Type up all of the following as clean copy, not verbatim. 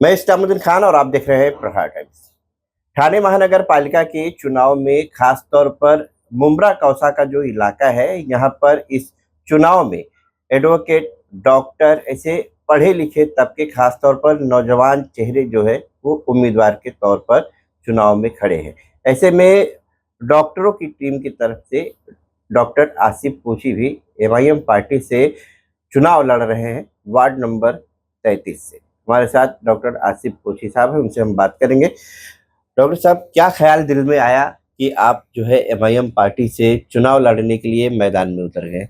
मैं इस्लामुद्दीन खान और आप देख रहे हैं प्रहार टाइम्स। ठाणे महानगर पालिका के चुनाव में खास तौर पर मुमरा कौसा का जो इलाका है, यहाँ पर इस चुनाव में एडवोकेट, डॉक्टर, ऐसे पढ़े लिखे तबके, खास तौर पर नौजवान चेहरे जो है वो उम्मीदवार के तौर पर चुनाव में खड़े हैं। ऐसे में डॉक्टरों की टीम की तरफ से डॉक्टर आसिफ पोची भी एमआईएम पार्टी से चुनाव लड़ रहे हैं वार्ड नंबर 33 से। हमारे साथ डॉक्टर आसिफ पोची साहब हैं, उनसे हम बात करेंगे। डॉक्टर साहब, क्या ख्याल दिल में आया कि आप जो है एमआईएम पार्टी से चुनाव लड़ने के लिए मैदान में उतर गए?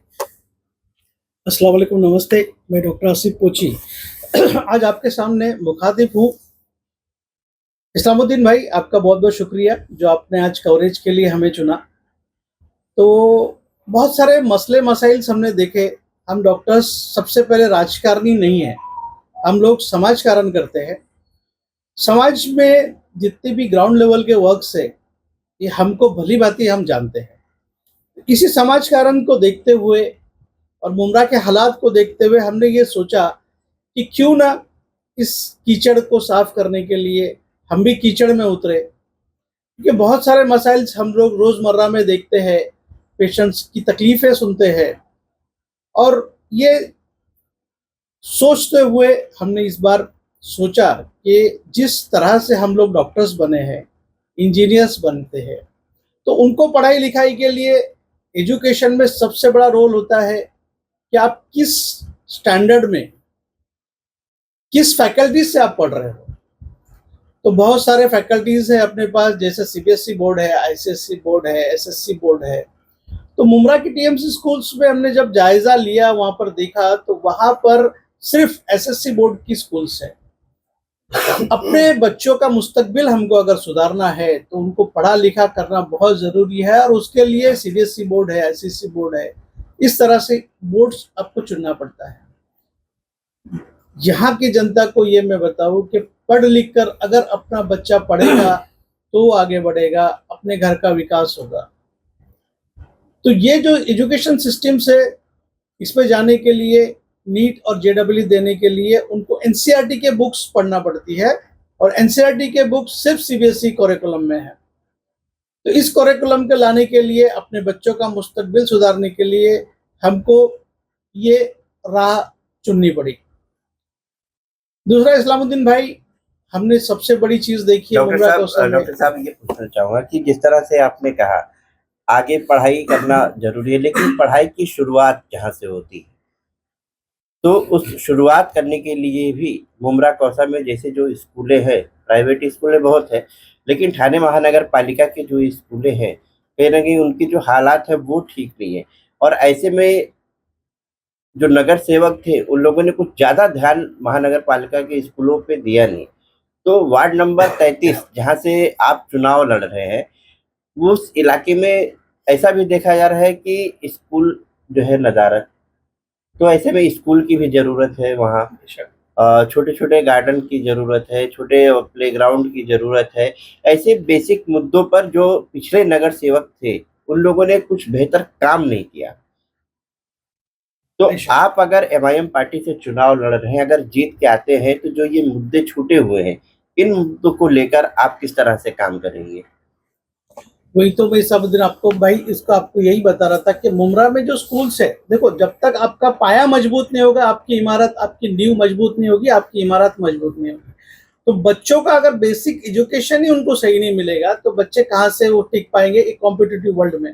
अस्सलाम वालेकुम, नमस्ते। मैं डॉक्टर आसिफ पोची आज आपके सामने मुखातिब हूँ। इस्लामुद्दीन भाई, आपका बहुत बहुत शुक्रिया जो आपने आज कवरेज के लिए हमें चुना। तो बहुत सारे मसले मसाइल हमने देखे। हम डॉक्टर्स सबसे पहले राजकारणी नहीं है, हम लोग समाजकारण करते हैं। समाज में जितने भी ग्राउंड लेवल के वर्क्स है, ये हमको भली भांति हम जानते हैं। इसी समाजकारण को देखते हुए और मुमरा के हालात को देखते हुए हमने ये सोचा कि क्यों ना इस कीचड़ को साफ करने के लिए हम भी कीचड़ में उतरे, क्योंकि बहुत सारे मसाइल हम लोग रोज़मर्रा में देखते हैं, पेशेंट्स की तकलीफ़ें सुनते हैं। और ये सोचते हुए हमने इस बार सोचा कि जिस तरह से हम लोग डॉक्टर्स बने हैं, इंजीनियर्स बनते हैं, तो उनको पढ़ाई लिखाई के लिए एजुकेशन में सबसे बड़ा रोल होता है कि आप किस स्टैंडर्ड में, किस फैकल्टीज से आप पढ़ रहे हो। तो बहुत सारे फैकल्टीज हैं अपने पास, जैसे सीबीएसई बोर्ड है, आईसीएसई बोर्ड है, एसएससी बोर्ड है। तो मुमरा की टीएमसी स्कूल्स में हमने जब जायजा लिया, वहां पर देखा तो वहां पर सिर्फ एसएससी बोर्ड की स्कूल्स है। अपने बच्चों का मुस्तकबिल हमको अगर सुधारना है तो उनको पढ़ा लिखा करना बहुत जरूरी है, और उसके लिए सीबीएसई बोर्ड है, आईसीएसई बोर्ड है, इस तरह से बोर्ड्स आपको चुनना पड़ता है। यहाँ की जनता को ये मैं बताऊं कि पढ़ लिख कर अगर अपना बच्चा पढ़ेगा तो आगे बढ़ेगा, अपने घर का विकास होगा। तो ये जो एजुकेशन सिस्टम से इसमें जाने के लिए, नीट और जेडब्ल्यू देने के लिए उनको एनसीईआरटी के बुक्स पढ़ना पड़ती है, और एनसीईआरटी के बुक्स सिर्फ सीबीएसई करिकुलम में है। तो इस करिकुलम के लाने के लिए, अपने बच्चों का मुस्तकबिल सुधारने के लिए हमको ये राह चुननी पड़ी। दूसरा, इस्लामुद्दीन भाई, हमने सबसे बड़ी चीज देखी है मुमरा कौसा में। डॉक्टर साहब, ये पूछना चाहूंगा कि जिस तरह से आपने कहा आगे पढ़ाई करना जरूरी है, लेकिन पढ़ाई की शुरुआत जहाँ से होती है, तो उस शुरुआत करने के लिए भी मुमरा कौसा में जैसे जो स्कूलें हैं, प्राइवेट स्कूलें बहुत है, लेकिन ठाणे महानगर पालिका के जो स्कूलें हैं, कहीं ना कहीं उनकी जो हालात है वो ठीक नहीं है। और ऐसे में जो नगर सेवक थे उन लोगों ने कुछ ज़्यादा ध्यान महानगर पालिका के स्कूलों पे दिया नहीं। तो वार्ड नंबर 33 जहाँ से आप चुनाव लड़ रहे हैं, उस इलाके में ऐसा भी देखा जा रहा है कि स्कूल जो है नदारद, तो ऐसे में स्कूल की भी ज़रूरत है वहाँ। छोटे छोटे गार्डन की ज़रूरत है, छोटे प्लेग्राउंड की ज़रूरत है। ऐसे बेसिक मुद्दों पर जो पिछले नगर सेवक थे उन लोगों ने कुछ बेहतर काम नहीं किया। तो आप अगर एमआईएम पार्टी से चुनाव लड़ रहे हैं, अगर जीत के आते हैं, तो जो ये मुद्दे छूटे हुए हैं, इन मुद्दों को लेकर आप किस तरह से काम करेंगे? वही तो मैं सब दिन आपको भाई इसका आपको यही बता रहा था कि मुमरा में जो स्कूल्स है, देखो, जब तक आपका पाया मजबूत नहीं होगा, आपकी इमारत, आपकी नींव मजबूत नहीं होगी, आपकी इमारत मजबूत नहीं होगी। तो बच्चों का अगर बेसिक एजुकेशन ही उनको सही नहीं मिलेगा तो बच्चे कहाँ से वो टिक पाएंगे एक कॉम्पिटिटिव वर्ल्ड में।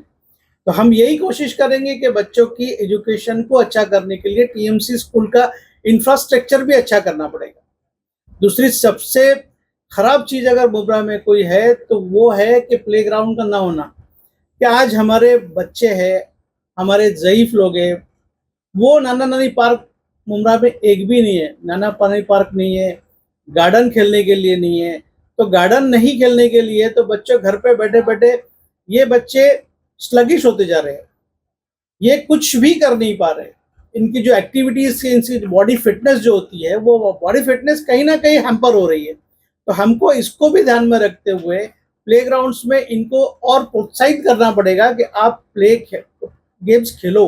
तो हम यही कोशिश करेंगे कि बच्चों की एजुकेशन को अच्छा करने के लिए टीएमसी स्कूल का इंफ्रास्ट्रक्चर भी अच्छा करना पड़ेगा। दूसरी सबसे खराब चीज अगर मुमरा में कोई है तो वो है कि प्लेग्राउंड का ना होना। कि आज हमारे बच्चे हैं, हमारे ज़ईफ लोग हैं, वो नाना नानी पार्क मुमरा में एक भी नहीं है, नाना नानी पार्क नहीं है, गार्डन खेलने के लिए नहीं है। तो गार्डन नहीं खेलने के लिए तो बच्चों घर पे बैठे बैठे ये बच्चे स्लगिश होते जा रहे हैं, ये कुछ भी कर नहीं पा रहे। इनकी जो एक्टिविटीज, इनकी बॉडी फिटनेस जो होती है, वो बॉडी फिटनेस कहीं ना कहीं हैम्पर हो रही है। तो हमको इसको भी ध्यान में रखते हुए प्लेग्राउंड्स में इनको और प्रोत्साहित करना पड़ेगा कि आप गेम्स खेलो,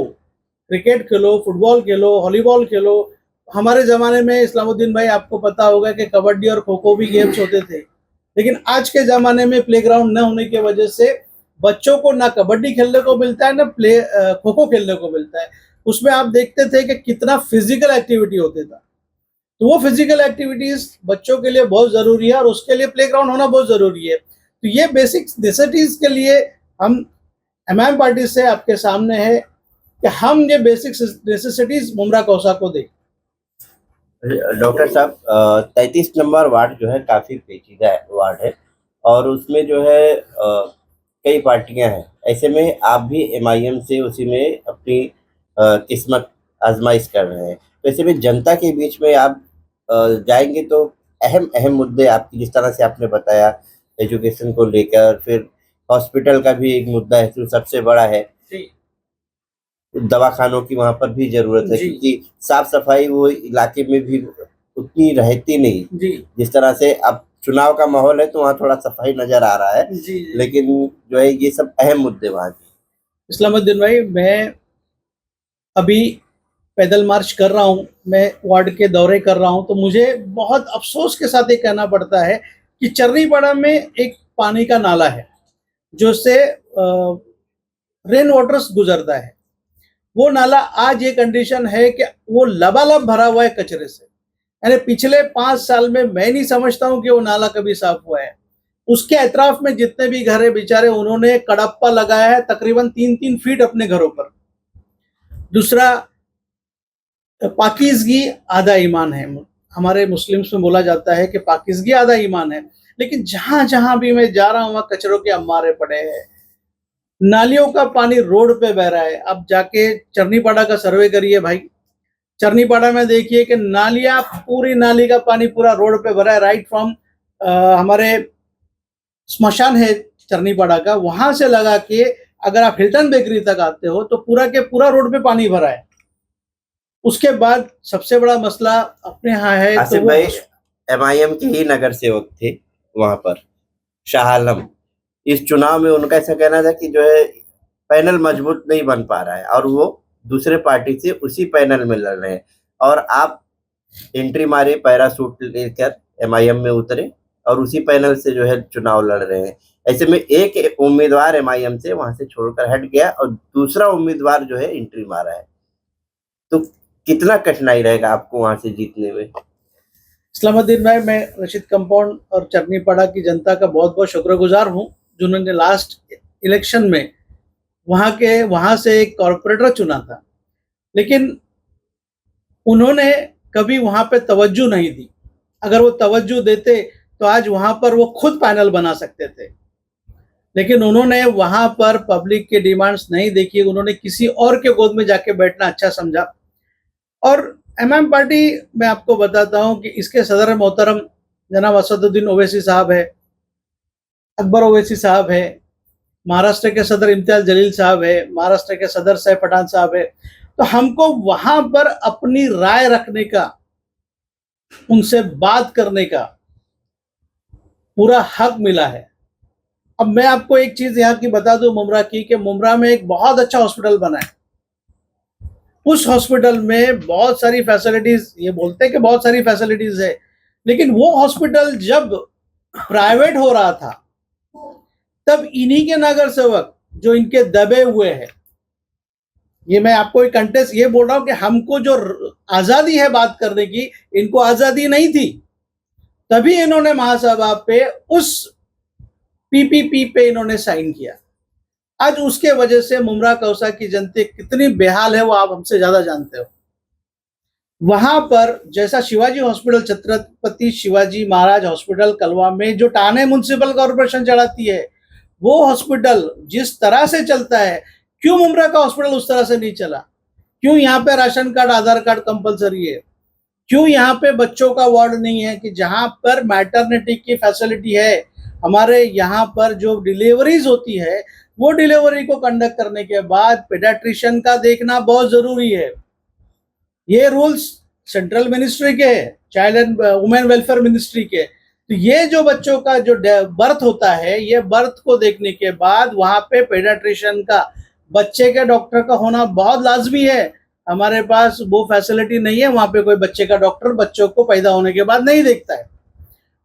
क्रिकेट खेलो, फुटबॉल खेलो, वॉलीबॉल खेलो। हमारे ज़माने में इस्लामुद्दीन भाई आपको पता होगा कि कबड्डी और खो खो भी गेम्स होते थे, लेकिन आज के ज़माने में प्लेग्राउंड न होने की वजह से बच्चों को ना कबड्डी खेलने को मिलता है, ना खो खो खेलने को मिलता है। उसमें आप देखते थे कि कितना फिजिकल एक्टिविटी होता था। तो वो फिजिकल एक्टिविटीज बच्चों के लिए बहुत ज़रूरी है और उसके लिए प्लेग्राउंड होना बहुत ज़रूरी है। तो ये बेसिक नेसेसिटीज़ के लिए हम एमआईएम पार्टी से आपके सामने है कि हम ये बेसिक नेसेसिटीज़ मुमरा कौसा को दें। डॉक्टर साहब, 33 नंबर वार्ड जो है काफ़ी पेचीदा वार्ड है और उसमें जो है कई पार्टियां हैं। ऐसे में आप भी एमआईएम से उसी में अपनी किस्मत आजमाइश कर रहे हैं। तो ऐसे में जनता के बीच में आप जाएंगे तो अहम अहम मुद्दे आपकी, जिस तरह से आपने बताया एजुकेशन को लेकर, फिर हॉस्पिटल का भी एक मुद्दा है जो सबसे बड़ा है, दवाखानों की वहाँ पर भी ज़रूरत है जी। क्योंकि साफ सफाई वो इलाके में भी उतनी रहती नहीं। जी जिस तरह से अब चुनाव का माहौल है तो वहाँ थोड़ा सफाई नज़र आ रहा है, जी जी। लेकिन जो है ये सब अहम मुद्दे वहाँ के। इस्लामुद्दीन भाई, मैं अभी पैदल मार्च कर रहा हूँ, मैं वार्ड के दौरे कर रहा हूँ, तो मुझे बहुत अफसोस के साथ ये कहना पड़ता है कि चर्रीपाड़ा में एक पानी का नाला है जो से रेन वाटर्स गुजरता है। वो नाला आज ये कंडीशन है कि वो लबालब भरा हुआ है कचरे से। यानी पिछले 5 साल में मैं नहीं समझता हूँ कि वो नाला कभी साफ हुआ है। उसके अतराफ में जितने भी घर है बेचारे, उन्होंने कड़प्पा लगाया है तकरीबन 3-3 फीट अपने घरों पर। दूसरा, पाकीज़गी आधा ईमान है। हमारे मुस्लिम्स में बोला जाता है कि पाकीज़गी आधा ईमान है, लेकिन जहां जहां भी मैं जा रहा हूं वहां कचरों के अम्बारे पड़े हैं, नालियों का पानी रोड पे बह रहा है। अब जाके चरनीपाड़ा का सर्वे करिए भाई, चरनीपाड़ा में देखिए कि नालियां, पूरी नाली का पानी पूरा रोड पे भरा है। राइट फ्रॉम हमारे स्मशान है चरनीपाड़ा का, वहां से लगा के अगर आप हिल्टन बेकरी तक आते हो तो पूरा के पूरा रोड पे पानी भरा है। उसके बाद सबसे बड़ा मसला अपने यहाँ है तो आसिफ वो भाई एमआईएम के ही नगर सेवक थे वहाँ पर, शाह आलम। इस चुनाव में उनका ऐसा कहना था कि जो है पैनल मजबूत नहीं बन पा रहा है और वो दूसरे पार्टी से उसी पैनल में लड़ रहे हैं, और आप एंट्री मारे, पैरासूट लेकर एमआईएम में उतरे और उसी पैनल से जो है चुनाव लड़ रहे हैं। ऐसे में एक उम्मीदवार एमआईएम से वहां से छोड़कर हट गया और दूसरा उम्मीदवार जो है एंट्री मारा है, तो कितना कठिनाई रहेगा आपको वहां से जीतने में? इस्लामुद्दीन भाई, मैं रशीद कंपाउंड और चरनीपाड़ा की जनता का बहुत बहुत शुक्रगुजार हूँ जिन्होंने लास्ट इलेक्शन में वहां से एक कॉरपोरेटर चुना था, लेकिन उन्होंने कभी वहां पे तवज्जो नहीं दी। अगर वो तवज्जो देते तो आज वहां पर वो खुद पैनल बना सकते थे, लेकिन उन्होंने वहां पर पब्लिक के डिमांड्स नहीं देखी। उन्होंने किसी और के गोद में जाके बैठना अच्छा समझा। और एमआईएम पार्टी, मैं आपको बताता हूं कि इसके सदर मोहतरम जनाब असदुद्दीन ओवैसी साहब है, अकबर ओवैसी साहब है, महाराष्ट्र के सदर इम्तियाज जलील साहब है, महाराष्ट्र के सदर सैफ पठान साहब है। तो हमको वहां पर अपनी राय रखने का, उनसे बात करने का पूरा हक मिला है। अब मैं आपको एक चीज यहाँ की बता दूं मुमरा की, कि मुमरा में एक बहुत अच्छा हॉस्पिटल बना है। उस हॉस्पिटल में बहुत सारी फैसिलिटीज, ये बोलते हैं कि बहुत सारी फैसिलिटीज है, लेकिन वो हॉस्पिटल जब प्राइवेट हो रहा था तब इन्हीं के नगर सेवक जो इनके दबे हुए हैं, ये मैं आपको एक कंटेस्ट ये बोल रहा हूं कि हमको जो आजादी है बात करने की, इनको आजादी नहीं थी, तभी इन्होंने महासभा पे उस पीपीपी पे इन्होंने साइन किया। आज उसके वजह से मुमरा कौसा की जनता कितनी बेहाल है वो आप हमसे ज्यादा जानते हो। वहां पर जैसा शिवाजी हॉस्पिटल, छत्रपति शिवाजी महाराज हॉस्पिटल कलवा में जो ठाणे म्युनिसिपल कॉर्पोरेशन चलाती है, वो हॉस्पिटल जिस तरह से चलता है, क्यों मुमरा का हॉस्पिटल उस तरह से नहीं चला? क्यों यहाँ पे राशन कार्ड, आधार कार्ड कंपलसरी है? क्यों यहाँ पे बच्चों का वार्ड नहीं है? कि जहां पर मैटरनिटी की फैसिलिटी है, हमारे यहाँ पर जो डिलीवरीज होती है, वो डिलीवरी को कंडक्ट करने के बाद पेडियाट्रिशियन का देखना बहुत जरूरी है। ये रूल्स सेंट्रल मिनिस्ट्री के, child and women welfare ministry के। तो ये जो बच्चों का जो बर्थ होता है, ये बर्थ को देखने के बाद वहां पे पेडियाट्रिशियन का, बच्चे के डॉक्टर का होना बहुत लाजमी है। हमारे पास वो फैसिलिटी नहीं है, वहाँ पे कोई बच्चे का डॉक्टर बच्चों को पैदा होने के बाद नहीं देखता है।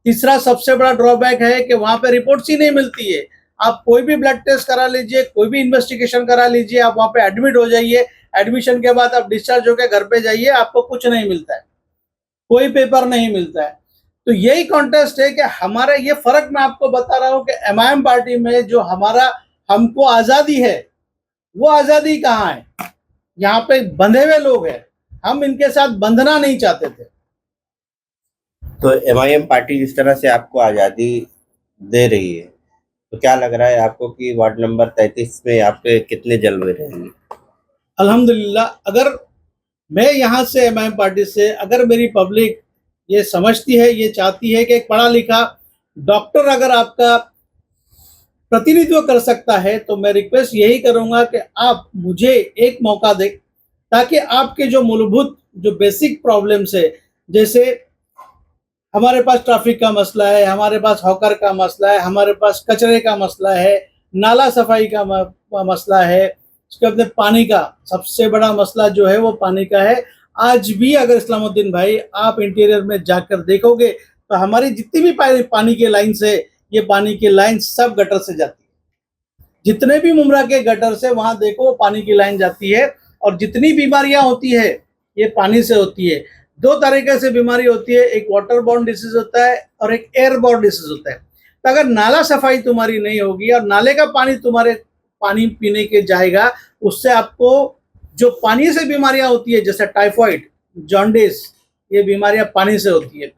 तीसरा सबसे बड़ा ड्रॉबैक है कि वहाँ पे रिपोर्ट्स ही नहीं मिलती है। आप कोई भी ब्लड टेस्ट करा लीजिए, कोई भी इन्वेस्टिगेशन करा लीजिए, आप वहाँ पे एडमिट हो जाइए, एडमिशन के बाद आप डिस्चार्ज होकर घर पे जाइए, आपको कुछ नहीं मिलता है, कोई पेपर नहीं मिलता है। तो यही कॉन्टेस्ट है कि हमारा ये फर्क मैं आपको बता रहा हूँ कि एमआईएम पार्टी में जो हमारा हमको आजादी है, वो आजादी कहाँ है? यहाँ पे बंधे हुए लोग हैं, हम इनके साथ बंधना नहीं चाहते थे। तो एमआईएम पार्टी जिस तरह से आपको आज़ादी दे रही है, तो क्या लग रहा है आपको कि वार्ड नंबर 33 में आपके कितने जलवे रहेंगे? अल्हम्दुलिल्लाह, अगर मैं यहाँ से एमआईएम पार्टी से, अगर मेरी पब्लिक ये समझती है, ये चाहती है कि एक पढ़ा लिखा डॉक्टर अगर आपका प्रतिनिधित्व कर सकता है, तो मैं रिक्वेस्ट यही करूंगा कि आप मुझे एक मौका दें, ताकि आपके जो मूलभूत जो बेसिक प्रॉब्लम्स है, जैसे हमारे पास ट्रैफिक का मसला है, हमारे पास हॉकर का मसला है, हमारे पास कचरे का मसला है, नाला सफाई का मसला है, उसके बाद पानी का सबसे बड़ा मसला जो है वो पानी का है। आज भी अगर इस्लामुद्दीन भाई आप इंटीरियर में जाकर देखोगे तो हमारी जितनी भी पानी के लाइन से, ये पानी की लाइन सब गटर से जाती है। जितने भी मुमरा के गटर से वहां देखो पानी की लाइन जाती है, और जितनी बीमारियां होती है ये पानी से होती है। दो तरीके से बीमारी होती है, एक वाटर बॉर्न डिसीज होता है और एक एयर बॉर्न डिसीज होता है। तो अगर नाला सफाई तुम्हारी नहीं होगी और नाले का पानी तुम्हारे पानी पीने के जाएगा, उससे आपको जो पानी से बीमारियां होती है, जैसे टाइफाइड, जॉन्डिस, ये बीमारियां पानी से होती है।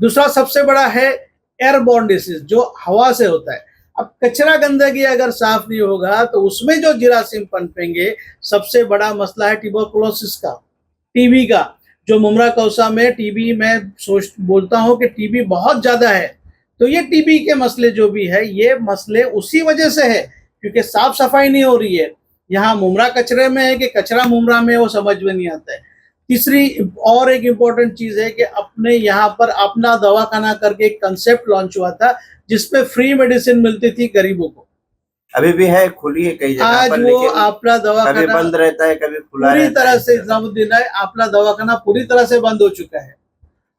दूसरा सबसे बड़ा है एयरबॉर्न डिसीज, जो हवा से होता है। अब कचरा गंदगी अगर साफ नहीं होगा तो उसमें जो जीरासीम पनपेंगे। सबसे बड़ा मसला है ट्यूबरकुलोसिस का, टीबी का, जो मुमरा कौसा में टीबी में बोलता हूं कि टीबी बहुत ज्यादा है। तो ये टीबी के मसले जो भी है, ये मसले उसी वजह से है क्योंकि साफ सफाई नहीं हो रही है। यहाँ मुमरा कचरे में है कि कचरा मुमरा में, वो समझ में नहीं आता है। तीसरी और एक इम्पोर्टेंट चीज है कि अपने यहाँ पर अपना दवाखाना करके एक कंसेप्ट लॉन्च हुआ था, जिसपे फ्री मेडिसिन मिलती थी गरीबों को। अभी भी है, खुली है कई जगह आज पर, वो लेकिन अपना कभी दवाखाना बंद रहता है, कभी खुला पूरी रहता तरह है। से, इस्लामुद्दीन है, अपना दवाखाना पूरी तरह से बंद हो चुका है।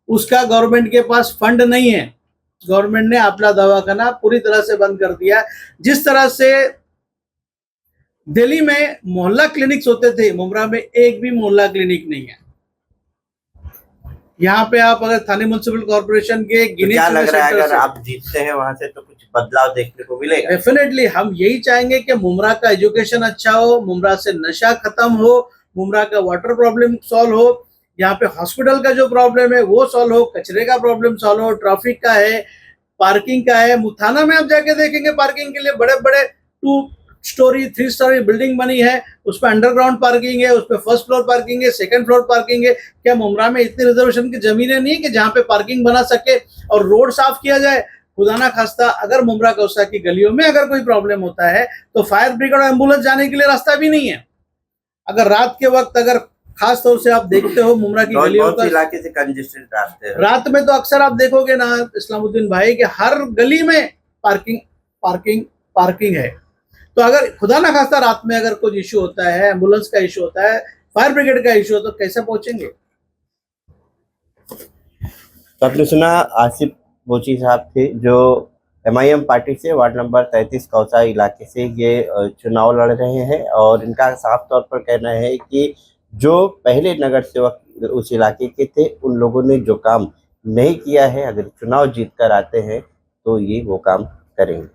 उसका गवर्नमेंट के पास फंड नहीं है। गवर्नमेंट ने अपना दवाखाना पूरी तरह से बंद कर दिया। जिस तरह से दिल्ली में मोहल्ला क्लिनिक्स होते थे, मुमरा में एक भी मोहल्ला क्लिनिक नहीं है। यहाँ पे आप अगर थाने म्युनिसिपल कॉर्पोरेशन के तो क्या लग रहा है अगर आप जीतते हैं वहां से तो कुछ बदलाव देखने को मिलेगा? डेफिनेटली हम यही चाहेंगे कि मुमरा का एजुकेशन अच्छा हो, मुमरा से नशा खत्म हो, मुमरा का वाटर प्रॉब्लम सॉल्व हो, यहाँ पे हॉस्पिटल का जो प्रॉब्लम है वो सॉल्व हो, कचरे का प्रॉब्लम सॉल्व हो, ट्रैफिक का है, पार्किंग का है। मुथाना में आप जाके देखेंगे पार्किंग के लिए बड़े बड़े 2 स्टोरी 3 स्टोरी बिल्डिंग बनी है, उस पर अंडरग्राउंड पार्किंग है, उस पर फर्स्ट फ्लोर पार्किंग है, सेकंड फ्लोर पार्किंग है। क्या मुमरा में इतनी रिजर्वेशन की जमीनें नहीं है कि जहाँ पे पार्किंग बना सके और रोड साफ किया जाए? खुदा ना खास्ता अगर मुमरा कौसा की गलियों में अगर कोई प्रॉब्लम होता है तो फायर ब्रिगेड और एम्बुलेंस जाने के लिए रास्ता भी नहीं है। अगर रात के वक्त अगर खास तौर से आप देखते हो मुमरा की गलियों का, इलाके से कंजेस्टेड रास्ते हैं। रात में तो अक्सर आप देखोगे ना इस्लामुद्दीन भाई कि हर गली में पार्किंग पार्किंग पार्किंग है। तो अगर खुदा ना खास्ता रात में अगर कुछ इशू होता है, एम्बुलेंस का इशू होता है, फायर ब्रिगेड का इशू हो, तो कैसे पहुंचेंगे? तो आपने सुना आसिफ बोची साहब थे, जो एमआईएम पार्टी से वार्ड नंबर 33 कौसा इलाके से ये चुनाव लड़ रहे हैं, और इनका साफ तौर पर कहना है कि जो पहले नगर सेवक उस इलाके के थे उन लोगों ने जो काम नहीं किया है, अगर चुनाव जीत कर आते हैं तो ये वो काम करेंगे।